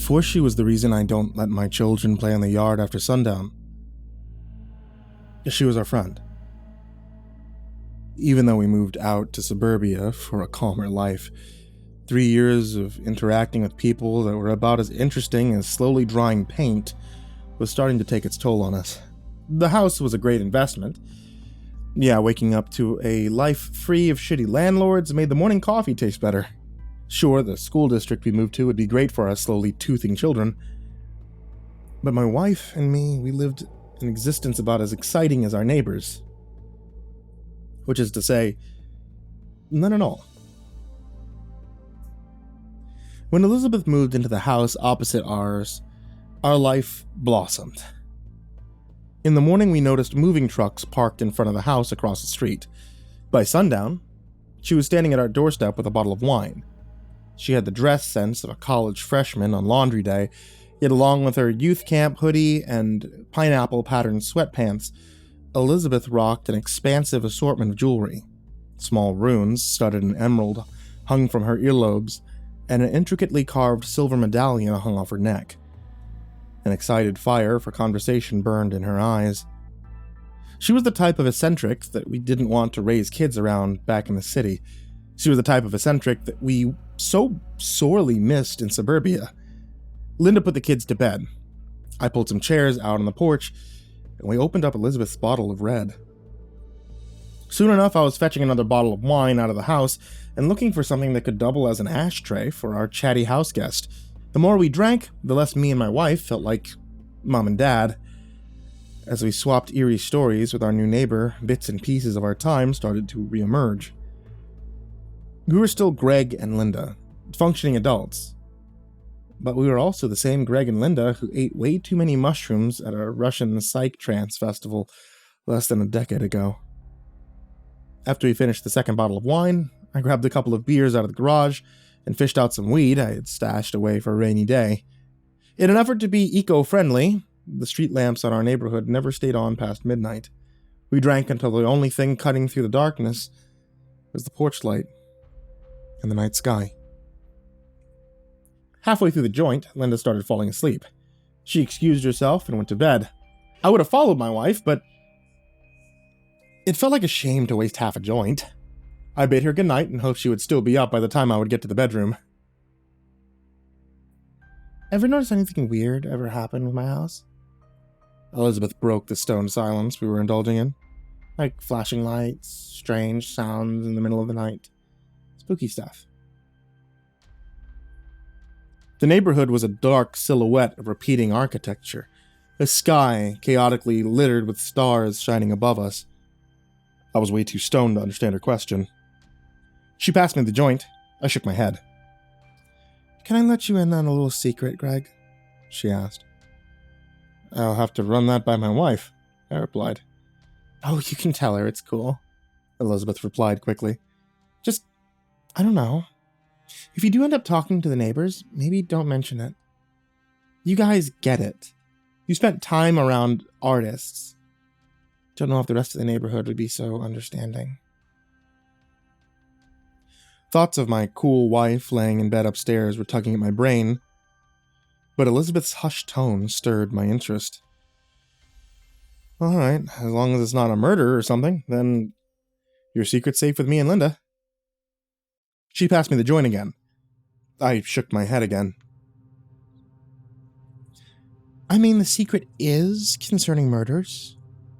before she was the reason I don't let my children play in the yard after sundown. She was our friend. Even though we moved out to suburbia for a calmer life, 3 years of interacting with people that were about as interesting as slowly drying paint was starting to take its toll on us. The house was a great investment. Yeah, waking up to a life free of shitty landlords made the morning coffee taste better. Sure, the school district we moved to would be great for us slowly toothing children. But my wife and me, we lived an existence about as exciting as our neighbors. Which is to say, none at all. When Elizabeth moved into the house opposite ours, our life blossomed. In the morning, we noticed moving trucks parked in front of the house across the street. By sundown, she was standing at our doorstep with a bottle of wine. She had the dress sense of a college freshman on laundry day, yet along with her youth camp hoodie and pineapple-patterned sweatpants, Elizabeth rocked an expansive assortment of jewelry. Small runes, studded in emerald, hung from her earlobes, and an intricately carved silver medallion hung off her neck. An excited fire for conversation burned in her eyes. She was the type of eccentric that we didn't want to raise kids around back in the city. She was the type of eccentric that we so sorely missed in suburbia. Linda put the kids to bed. I pulled some chairs out on the porch, and we opened up Elizabeth's bottle of red. Soon enough, I was fetching another bottle of wine out of the house and looking for something that could double as an ashtray for our chatty house guest. The more we drank, the less me and my wife felt like Mom and Dad. As we swapped eerie stories with our new neighbor, bits and pieces of our time started to reemerge. We were still Greg and Linda, functioning adults. But we were also the same Greg and Linda who ate way too many mushrooms at a Russian psych trance festival less than a decade ago. After we finished the second bottle of wine, I grabbed a couple of beers out of the garage and fished out some weed I had stashed away for a rainy day. In an effort to be eco-friendly, the street lamps on our neighborhood never stayed on past midnight. We drank until the only thing cutting through the darkness was the porch light and the night sky. Halfway through the joint, Linda started falling asleep. She excused herself and went to bed. I would have followed my wife, but it felt like a shame to waste half a joint. I bade her goodnight and hoped she would still be up by the time I would get to the bedroom. Ever notice anything weird ever happen with my house? Elizabeth broke the stone silence we were indulging in. Like flashing lights, strange sounds in the middle of the night. Spooky stuff. The neighborhood was a dark silhouette of repeating architecture, a sky chaotically littered with stars shining above us. I was way too stoned to understand her question. She passed me the joint. I shook my head. "Can I let you in on a little secret, Greg?" she asked. "I'll have to run that by my wife," I replied. "Oh, you can tell her, it's cool," Elizabeth replied quickly. "Just, I don't know. If you do end up talking to the neighbors, maybe don't mention it. You guys get it. You spent time around artists. Don't know if the rest of the neighborhood would be so understanding." Thoughts of my cool wife laying in bed upstairs were tugging at my brain, but Elizabeth's hushed tone stirred my interest. "All right, as long as it's not a murder or something, then your secret's safe with me and Linda." She passed me the joint again. I shook my head again. "I mean, the secret is concerning murders.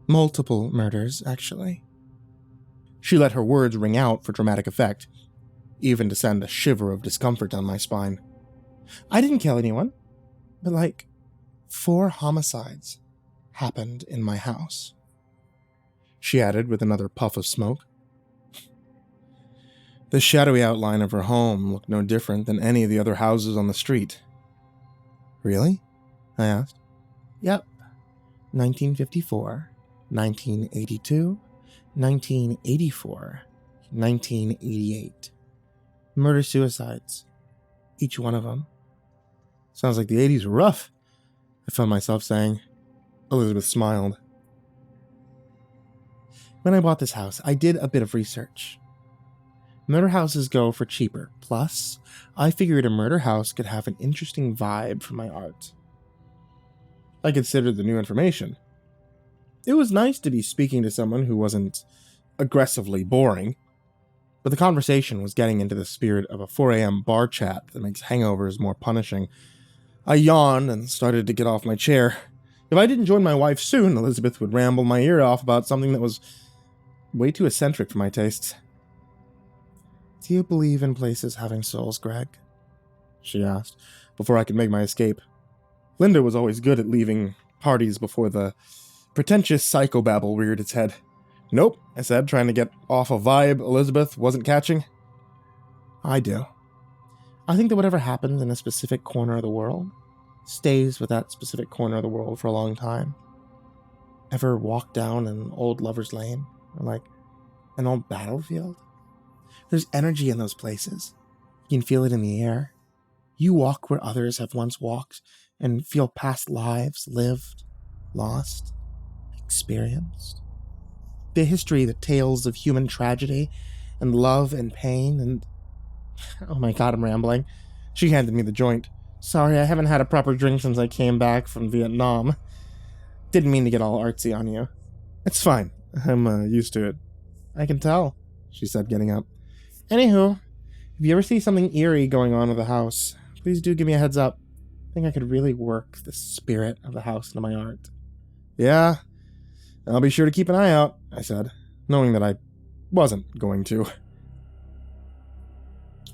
Multiple murders, actually." She let her words ring out for dramatic effect, even to send a shiver of discomfort down my spine. "I didn't kill anyone, but 4 homicides happened in my house," she added with another puff of smoke. The shadowy outline of her home looked no different than any of the other houses on the street. "Really?" I asked. "Yep. 1954, 1982, 1984, 1988. Murder-suicides. Each one of them." "Sounds like the 80s were rough," I found myself saying. Elizabeth smiled. "When I bought this house, I did a bit of research. Murder houses go for cheaper. Plus, I figured a murder house could have an interesting vibe for my art. I considered the new information. It was nice to be speaking to someone who wasn't aggressively boring, but the conversation was getting into the spirit of a 4 a.m. bar chat that makes hangovers more punishing. I yawned and started to get off my chair. If I didn't join my wife soon, Elizabeth would ramble my ear off about something that was way too eccentric for my tastes. "Do you believe in places having souls, Greg?" she asked, before I could make my escape. Linda was always good at leaving parties before the pretentious psychobabble reared its head. "Nope," I said, trying to get off a vibe Elizabeth wasn't catching. "I do. I think that whatever happens in a specific corner of the world stays with that specific corner of the world for a long time. Ever walk down an old lover's lane? Or like an old battlefield? There's energy in those places. You can feel it in the air. You walk where others have once walked and feel past lives lived, lost, experienced. The history, the tales of human tragedy and love and pain and... Oh my god, I'm rambling. She handed me the joint. "Sorry, I haven't had a proper drink since I came back from Vietnam. Didn't mean to get all artsy on you." "It's fine. I'm used to it." "I can tell," she said, getting up. "Anywho, if you ever see something eerie going on with the house, please do give me a heads up. I think I could really work the spirit of the house into my art." "Yeah, I'll be sure to keep an eye out," I said, knowing that I wasn't going to.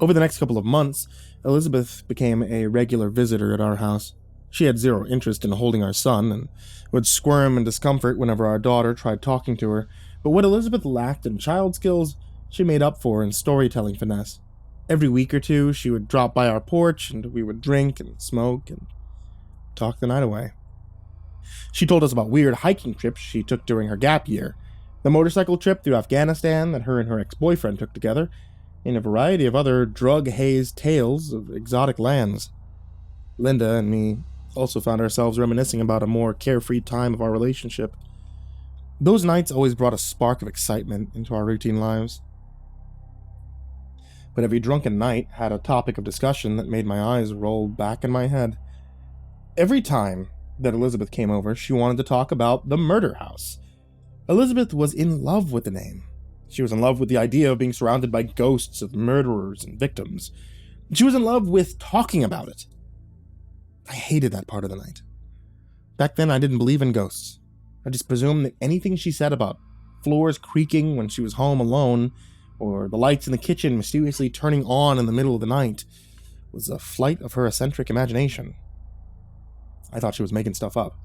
Over the next couple of months, Elizabeth became a regular visitor at our house. She had zero interest in holding our son and would squirm in discomfort whenever our daughter tried talking to her, but what Elizabeth lacked in child skills, she made up for in storytelling finesse. Every week or two, she would drop by our porch and we would drink and smoke and talk the night away. She told us about weird hiking trips she took during her gap year, the motorcycle trip through Afghanistan that her and her ex-boyfriend took together, and a variety of other drug-hazed tales of exotic lands. Linda and me also found ourselves reminiscing about a more carefree time of our relationship. Those nights always brought a spark of excitement into our routine lives. But every drunken night had a topic of discussion that made my eyes roll back in my head. Every time that Elizabeth came over, she wanted to talk about the murder house. Elizabeth was in love with the name. She was in love with the idea of being surrounded by ghosts of murderers and victims. She was in love with talking about it. I hated that part of the night. Back then, I didn't believe in ghosts. I just presumed that anything she said about floors creaking when she was home alone, or the lights in the kitchen mysteriously turning on in the middle of the night, was a flight of her eccentric imagination. I thought she was making stuff up.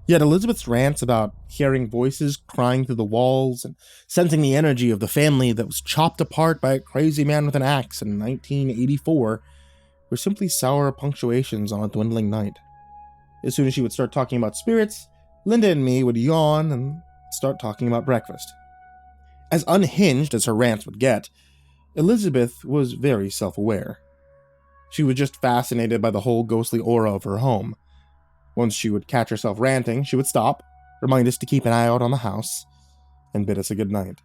Yet Elizabeth's rants about hearing voices crying through the walls and sensing the energy of the family that was chopped apart by a crazy man with an axe in 1984 were simply sour punctuations on a dwindling night. As soon as she would start talking about spirits, Linda and me would yawn and start talking about breakfast. As unhinged as her rants would get, Elizabeth was very self-aware. She was just fascinated by the whole ghostly aura of her home. Once she would catch herself ranting, she would stop, remind us to keep an eye out on the house, and bid us a good night.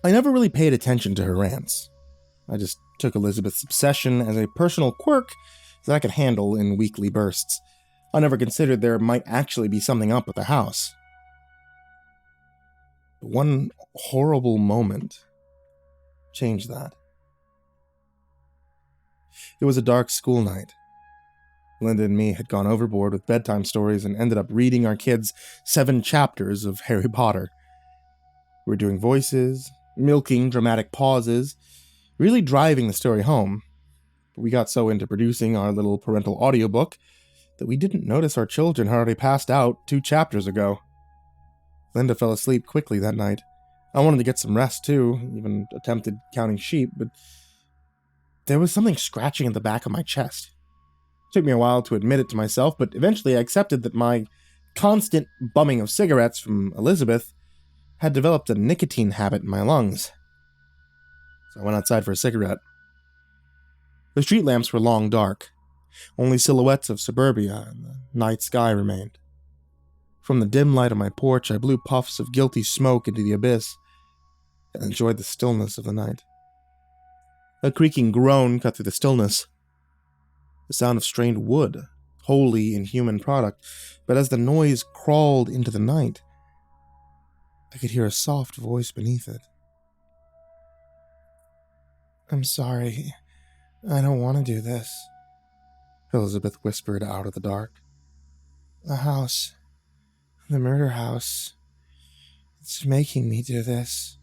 I never really paid attention to her rants. I just took Elizabeth's obsession as a personal quirk that I could handle in weekly bursts. I never considered there might actually be something up with the house. But one horrible moment changed that. It was a dark school night. Linda and me had gone overboard with bedtime stories and ended up reading our kids 7 chapters of Harry Potter. We were doing voices, milking dramatic pauses, really driving the story home. But we got so into producing our little parental audiobook that we didn't notice our children had already passed out 2 chapters ago. Linda fell asleep quickly that night. I wanted to get some rest too, even attempted counting sheep, but there was something scratching at the back of my chest. It took me a while to admit it to myself, but eventually I accepted that my constant bumming of cigarettes from Elizabeth had developed a nicotine habit in my lungs. So I went outside for a cigarette. The street lamps were long dark. Only silhouettes of suburbia and the night sky remained. From the dim light of my porch, I blew puffs of guilty smoke into the abyss and enjoyed the stillness of the night. A creaking groan cut through the stillness. The sound of strained wood, wholly inhuman product, but as the noise crawled into the night, I could hear a soft voice beneath it. "I'm sorry. I don't want to do this," Elizabeth whispered out of the dark. "The house, the murder house, it's making me do this."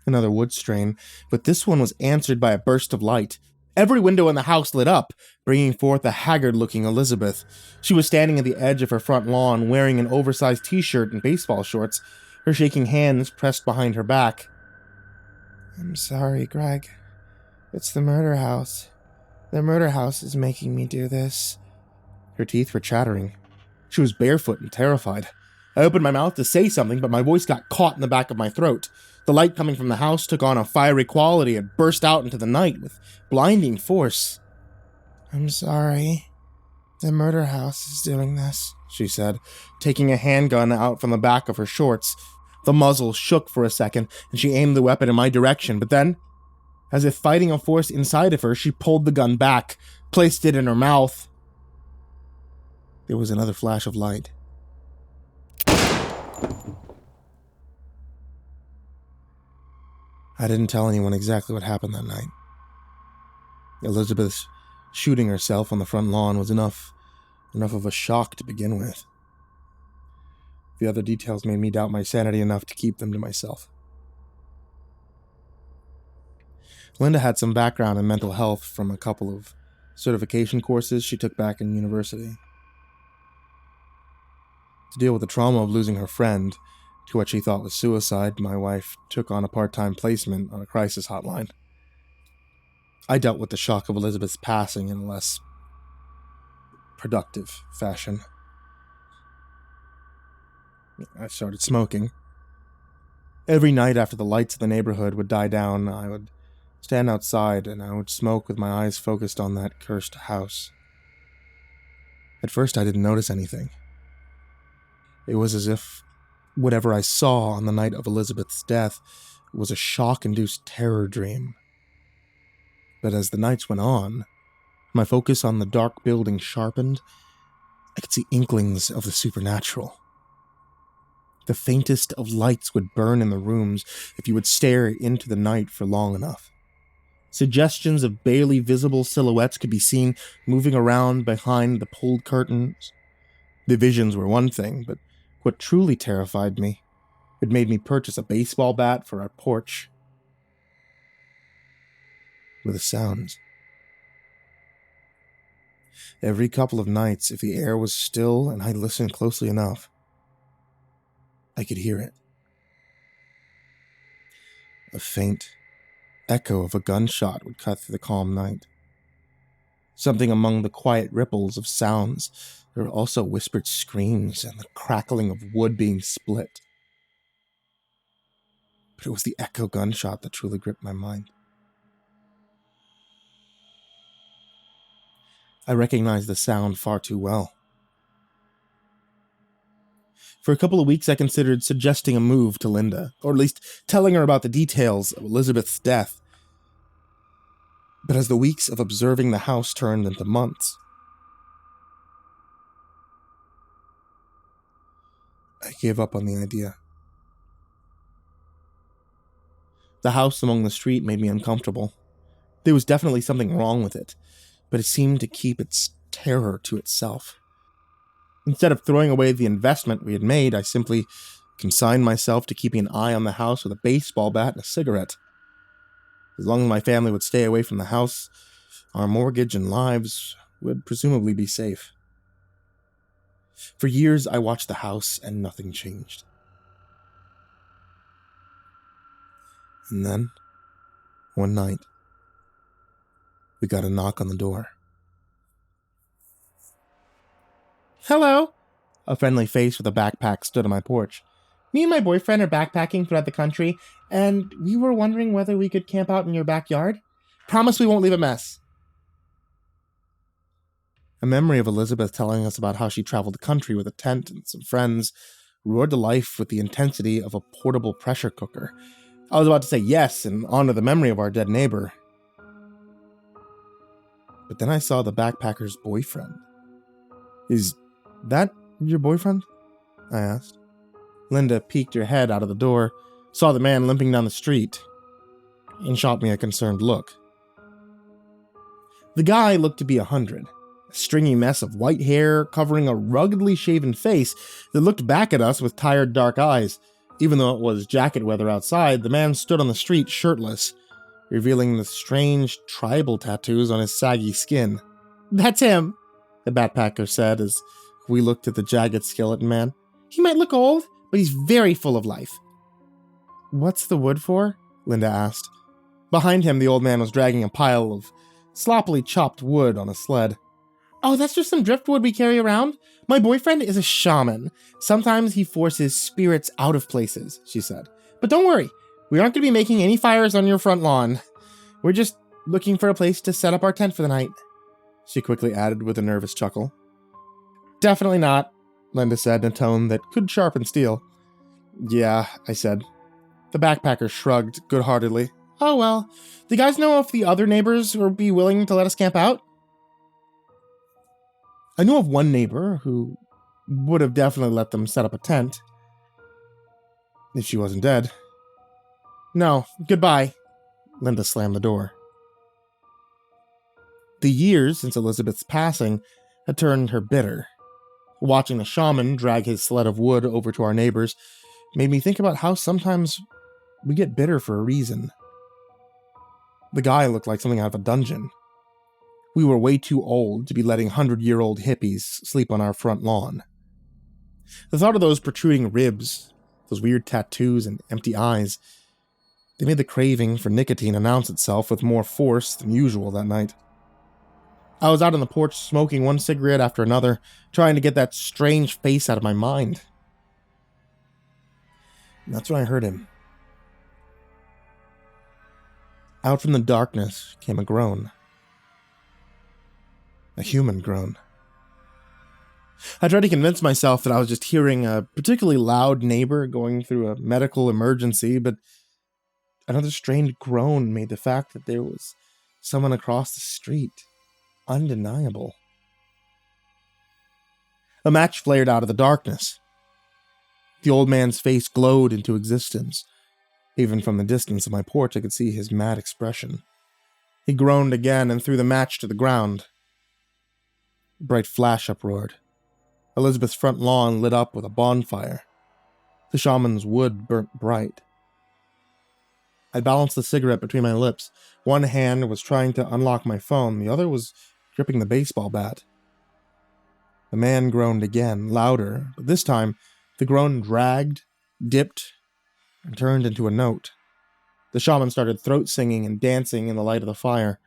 Another wood strain, but this one was answered by a burst of light. Every window in the house lit up, bringing forth a haggard-looking Elizabeth. She was standing at the edge of her front lawn, wearing an oversized t-shirt and baseball shorts, her shaking hands pressed behind her back. "I'm sorry, Greg. It's the murder house. The murder house is making me do this." Her teeth were chattering. She was barefoot and terrified. I opened my mouth to say something, but my voice got caught in the back of my throat. The light coming from the house took on a fiery quality and burst out into the night with blinding force. "I'm sorry. The murder house is doing this," she said, taking a handgun out from the back of her shorts. The muzzle shook for a second, and she aimed the weapon in my direction, but then, as if fighting a force inside of her, she pulled the gun back, placed it in her mouth. There was another flash of light. I didn't tell anyone exactly what happened that night. Elizabeth shooting herself on the front lawn was enough of a shock to begin with. The other details made me doubt my sanity enough to keep them to myself. Linda had some background in mental health from a couple of certification courses she took back in university. To deal with the trauma of losing her friend to what she thought was suicide, my wife took on a part-time placement on a crisis hotline. I dealt with the shock of Elizabeth's passing in a less productive fashion. I started smoking. Every night after the lights of the neighborhood would die down, I would stand outside and I would smoke with my eyes focused on that cursed house. At first I didn't notice anything. It was as if whatever I saw on the night of Elizabeth's death was a shock-induced terror dream. But as the nights went on, my focus on the dark building sharpened. I could see inklings of the supernatural. The faintest of lights would burn in the rooms if you would stare into the night for long enough. Suggestions of barely visible silhouettes could be seen moving around behind the pulled curtains. The visions were one thing, but what truly terrified me, it made me purchase a baseball bat for our porch. Were the sounds. Every couple of nights, if the air was still and I listened closely enough, I could hear it. A faint echo of a gunshot would cut through the calm night. Something among the quiet ripples of sounds, there were also whispered screams and the crackling of wood being split. But it was the echo gunshot that truly gripped my mind. I recognized the sound far too well. For a couple of weeks, I considered suggesting a move to Linda, or at least telling her about the details of Elizabeth's death. But as the weeks of observing the house turned into months, I gave up on the idea. The house along the street made me uncomfortable. There was definitely something wrong with it, but it seemed to keep its terror to itself. Instead of throwing away the investment we had made, I simply consigned myself to keeping an eye on the house with a baseball bat and a cigarette. As long as my family would stay away from the house, our mortgage and lives would presumably be safe. For years, I watched the house and nothing changed. And then, one night, we got a knock on the door. "Hello!" A friendly face with a backpack stood on my porch. "Me and my boyfriend are backpacking throughout the country, and we were wondering whether we could camp out in your backyard. Promise we won't leave a mess." A memory of Elizabeth telling us about how she traveled the country with a tent and some friends roared to life with the intensity of a portable pressure cooker. I was about to say yes and honor the memory of our dead neighbor. But then I saw the backpacker's boyfriend. Is that your boyfriend? I asked. Linda peeked her head out of the door, saw the man limping down the street, and shot me a concerned look. The guy looked to be 100. A stringy mess of white hair covering a ruggedly shaven face that looked back at us with tired dark eyes. Even though it was jacket weather outside, the man stood on the street shirtless, revealing the strange tribal tattoos on his saggy skin. "That's him," the backpacker said as we looked at the jagged skeleton man. "He might look old, but he's very full of life." "What's the wood for?" Linda asked. Behind him, the old man was dragging a pile of sloppily chopped wood on a sled. "Oh, that's just some driftwood we carry around. My boyfriend is a shaman. Sometimes he forces spirits out of places," she said. "But don't worry, we aren't going to be making any fires on your front lawn. We're just looking for a place to set up our tent for the night," she quickly added with a nervous chuckle. "Definitely not," Linda said in a tone that could sharpen steel. "Yeah," I said. The backpacker shrugged good-heartedly. "Oh well, do you guys know if the other neighbors would be willing to let us camp out?" I knew of one neighbor who would have definitely let them set up a tent. If she wasn't dead. "No, goodbye." Linda slammed the door. The years since Elizabeth's passing had turned her bitter. Watching the shaman drag his sled of wood over to our neighbors made me think about how sometimes we get bitter for a reason. The guy looked like something out of a dungeon. We were way too old to be letting 100-year-old hippies sleep on our front lawn. The thought of those protruding ribs, those weird tattoos and empty eyes, they made the craving for nicotine announce itself with more force than usual that night. I was out on the porch smoking one cigarette after another, trying to get that strange face out of my mind. And that's when I heard him. Out from the darkness came a groan. A human groan. I tried to convince myself that I was just hearing a particularly loud neighbor going through a medical emergency, but another strained groan made the fact that there was someone across the street undeniable. A match flared out of the darkness. The old man's face glowed into existence. Even from the distance of my porch, I could see his mad expression. He groaned again and threw the match to the ground. A bright flash uproared. Elizabeth's front lawn lit up with a bonfire. The shaman's wood burnt bright. I balanced the cigarette between my lips. One hand was trying to unlock my phone, the other was gripping the baseball bat. The man groaned again, louder, but this time the groan dragged, dipped, and turned into a note. The shaman started throat singing and dancing in the light of the fire.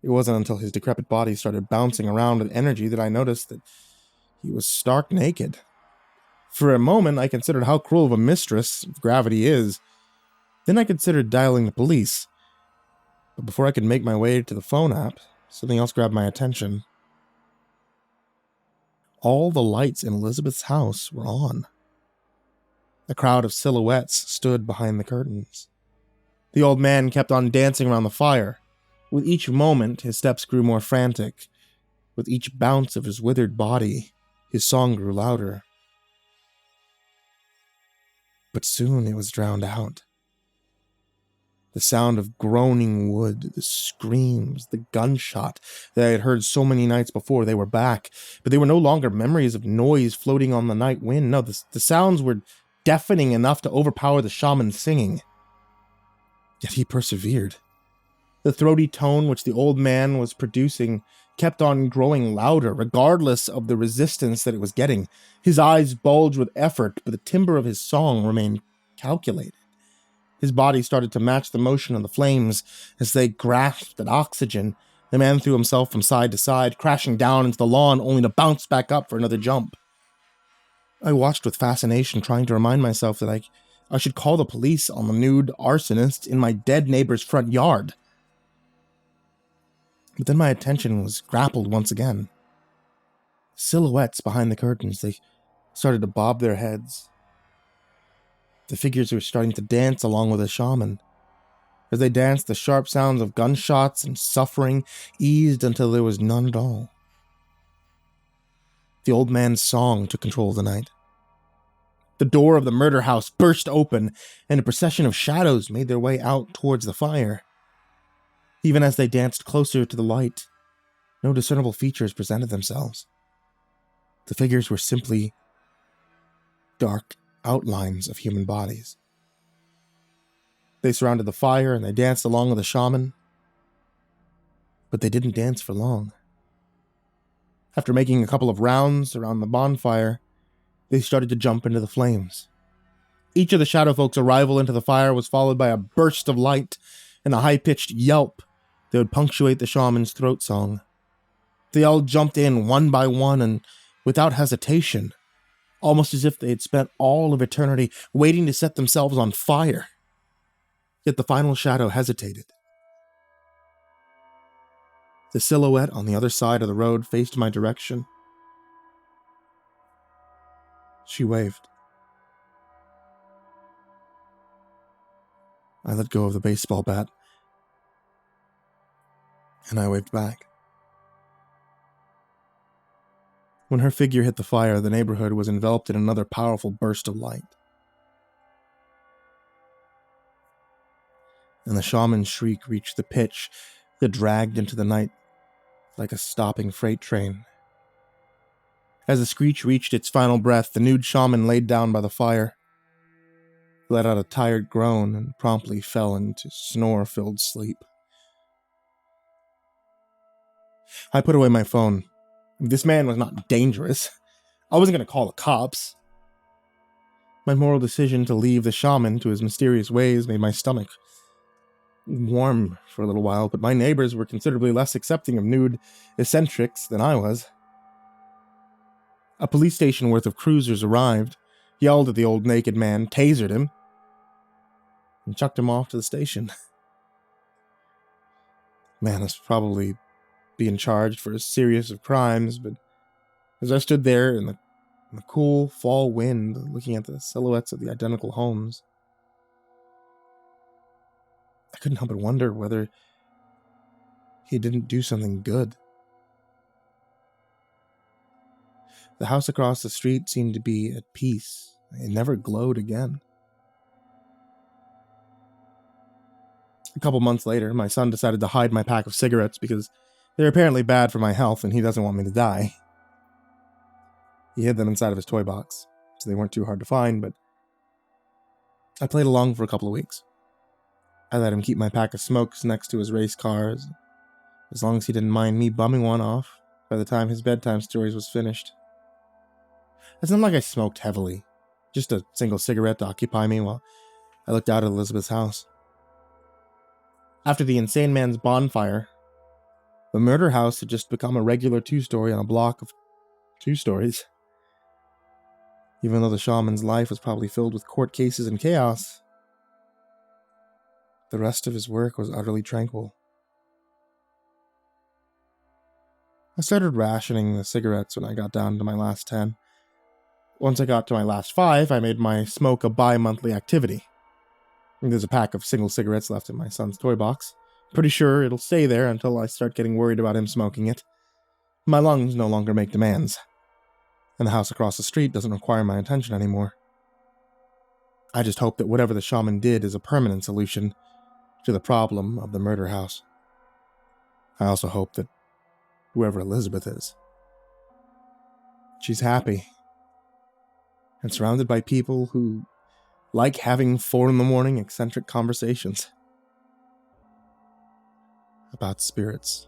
It wasn't until his decrepit body started bouncing around with energy that I noticed that he was stark naked. For a moment, I considered how cruel of a mistress gravity is. Then I considered dialing the police. But before I could make my way to the phone app, something else grabbed my attention. All the lights in Elizabeth's house were on. A crowd of silhouettes stood behind the curtains. The old man kept on dancing around the fire. With each moment, his steps grew more frantic. With each bounce of his withered body, his song grew louder. But soon it was drowned out. The sound of groaning wood, the screams, the gunshot that I had heard so many nights before, they were back. But they were no longer memories of noise floating on the night wind. No, the sounds were deafening enough to overpower the shaman's singing. Yet he persevered. The throaty tone which the old man was producing kept on growing louder, regardless of the resistance that it was getting. His eyes bulged with effort, but the timbre of his song remained calculated. His body started to match the motion of the flames as they grasped at oxygen. The man threw himself from side to side, crashing down into the lawn only to bounce back up for another jump. I watched with fascination, trying to remind myself that I should call the police on the nude arsonist in my dead neighbor's front yard. But then my attention was grappled once again. Silhouettes behind the curtains, they started to bob their heads. The figures were starting to dance along with the shaman. As they danced, the sharp sounds of gunshots and suffering eased until there was none at all. The old man's song took control of the night. The door of the murder house burst open, and a procession of shadows made their way out towards the fire. Even as they danced closer to the light, no discernible features presented themselves. The figures were simply dark outlines of human bodies. They surrounded the fire and they danced along with the shaman, but they didn't dance for long. After making a couple of rounds around the bonfire, they started to jump into the flames. Each of the shadow folks' arrival into the fire was followed by a burst of light and a high-pitched yelp that would punctuate the shaman's throat song. They all jumped in one by one and without hesitation, almost as if they had spent all of eternity waiting to set themselves on fire. Yet the final shadow hesitated. The silhouette on the other side of the road faced my direction. She waved. I let go of the baseball bat, and I waved back. When her figure hit the fire, the neighborhood was enveloped in another powerful burst of light. And the shaman's shriek reached the pitch that dragged into the night like a stopping freight train. As the screech reached its final breath, the nude shaman laid down by the fire, let out a tired groan, and promptly fell into snore-filled sleep. I put away my phone. This man was not dangerous. I wasn't going to call the cops. My moral decision to leave the shaman to his mysterious ways made my stomach warm for a little while, but my neighbors were considerably less accepting of nude eccentrics than I was. A police station worth of cruisers arrived, yelled at the old naked man, tasered him, and chucked him off to the station. Man is probably being charged for a series of crimes, but as I stood there in the cool fall wind, looking at the silhouettes of the identical homes, I couldn't help but wonder whether he didn't do something good. The house across the street seemed to be at peace. It never glowed again. A couple months later, my son decided to hide my pack of cigarettes because they're apparently bad for my health and he doesn't want me to die. He hid them inside of his toy box, so they weren't too hard to find, but I played along for a couple of weeks. I let him keep my pack of smokes next to his race cars, as long as he didn't mind me bumming one off by the time his bedtime stories was finished. It's not like I smoked heavily, just a single cigarette to occupy me while I looked out at Elizabeth's house. After the insane man's bonfire, the murder house had just become a regular 2-story on a block of 2 stories. Even though the shaman's life was probably filled with court cases and chaos, the rest of his work was utterly tranquil. I started rationing the cigarettes when I got down to my last 10. Once I got to my last 5, I made my smoke a bi-monthly activity. There's a pack of single cigarettes left in my son's toy box. Pretty sure it'll stay there until I start getting worried about him smoking it. My lungs no longer make demands, and the house across the street doesn't require my attention anymore. I just hope that whatever the shaman did is a permanent solution to the problem of the murder house. I also hope that whoever Elizabeth is, she's happy and surrounded by people who like having 4 a.m. eccentric conversations about spirits.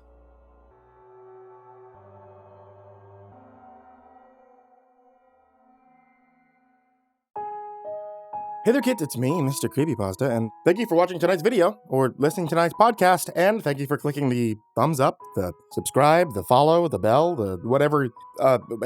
Hey there, kids, it's me, MrCreepyPasta, and thank you for watching tonight's video, or listening to tonight's podcast, and thank you for clicking the thumbs up, the subscribe, the follow, the bell, the whatever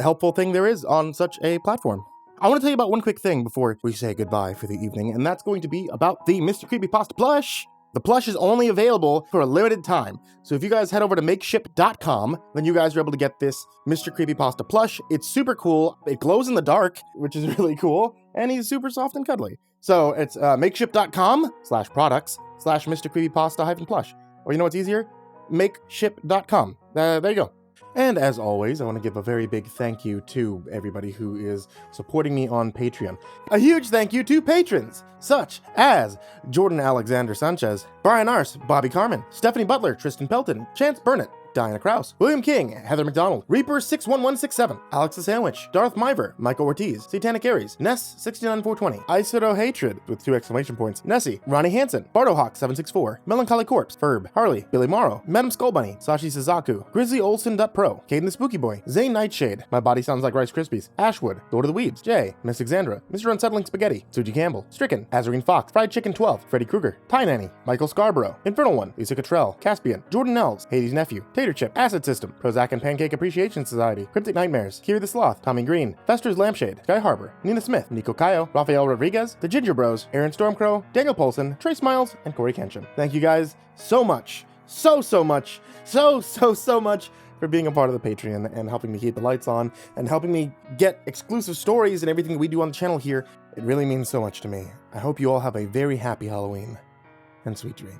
helpful thing there is on such a platform. I want to tell you about one quick thing before we say goodbye for the evening, and that's going to be about the MrCreepyPasta plush. The plush is only available for a limited time, so if you guys head over to makeship.com, then you guys are able to get this Mr. Creepypasta plush. It's super cool. It glows in the dark, which is really cool, and he's super soft and cuddly. So it's makeship.com/products/Mr. Creepypasta-plush. Or you know what's easier? Makeship.com. There you go. And as always, I want to give a very big thank you to everybody who is supporting me on Patreon. A huge thank you to patrons such as Jordan Alexander Sanchez, Brian Arce, Bobby Karman, Stephanie Butler, Tristain Pelton, Chance Burnett, Diana Kraus, William King, Heather McDonald, Reaper61167, Alex the Sandwich, Darth Miver, Michael Ortiz, Satanic Aries, Ness69420, aisodoehtraed with 2 exclamation points, Nessie, Ronnie Hansen, Bardohawk764, Melancholy Corpse, Ferb, Harley, Billy Morrow, Madam Skullbunny, Sashi Sazaku, Grizzly Olsen.pro, Kayden the Spooky Boy, Zane Nightshade, My Body Sounds Like Rice Krispies, Ashwood, Lord of the Weebs, Jay, Miss Exandra, Mr. Unsettling Spaghetti, Suji Campbell, Stricken, Azarine Fox, Fried Chicken 12, Freddy Krueger, Ty Nanny, Michael Scarborough, Infernal One, Lisa Cottrell, Caspian, Jordan Nels, Hades Nephew, Tater Chip, Acid System, Prozac and Pancake Appreciation Society, Cryptic Nightmares, Kiri the Sloth, Tommy Green, Fester's Lampshade, Sky Harbor, Nina Smith, Nico Cayo, Rafael Rodriguez, The Ginger Bros, Aaron Stormcrow, Daniel Polson, Trey Smiles, and Corey Kenshin. Thank you guys so much, so much for being a part of the Patreon and helping me keep the lights on and helping me get exclusive stories and everything we do on the channel here. It really means so much to me. I hope you all have a very happy Halloween and sweet dreams.